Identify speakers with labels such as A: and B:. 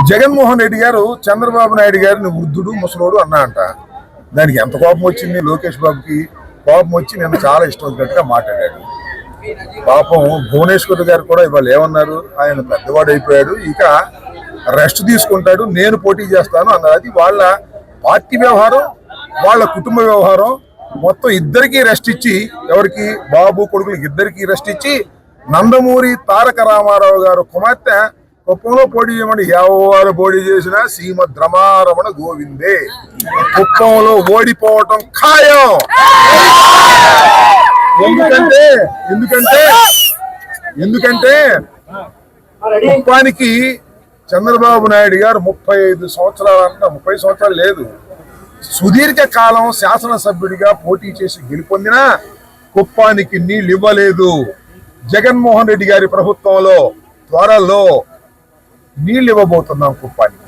A: జగన్మోహన్ రెడ్డి గారు చంద్రబాబు నాయుడు గారిని వృద్ధుడు ముసలోడు అన్నా అంట. దానికి ఎంత కోపం వచ్చింది లోకేష్ బాబుకి? కోపం వచ్చి నేను చాలా ఇష్టం వచ్చినట్టుగా మాట్లాడాడు. పాపం భువనేశ్వర్ గారు కూడా ఇవాళ ఏమన్నారు, ఆయన పెద్దవాడు అయిపోయాడు, ఇక రెస్ట్ తీసుకుంటాడు, నేను పోటీ చేస్తాను అన్నారు. అది వాళ్ళ పార్టీ వ్యవహారం, వాళ్ళ కుటుంబ వ్యవహారం. మొత్తం ఇద్దరికి రెస్ట్ ఇచ్చి, ఎవరికి బాబు కొడుకులకి ఇద్దరికి రెస్ట్ ఇచ్చి, నందమూరి తారక రామారావు గారు కుమార్తె కుప్పంలో పోటీ చేయమని ఎవరు పోటీ చేసినా శ్రీమద్ రమారమణ గోవిందే. కుప్పంలో ఓడిపోవటం ఖాయం. ఎందుకంటే ఎందుకంటే ఎందుకంటే కుప్పానికి చంద్రబాబు నాయుడు గారు 35 సంవత్సరాలు అంట, 30 సంవత్సరాలు లేదు, సుదీర్ఘ కాలం శాసనసభ్యుడిగా పోటీ చేసి గెలుపొందినా కుప్పానికి నీళ్ళు ఇవ్వలేదు. జగన్మోహన్ రెడ్డి గారి ప్రభుత్వంలో త్వరలో నీళ్ళు ఇవ్వబోతున్నాం కుప్పానికి.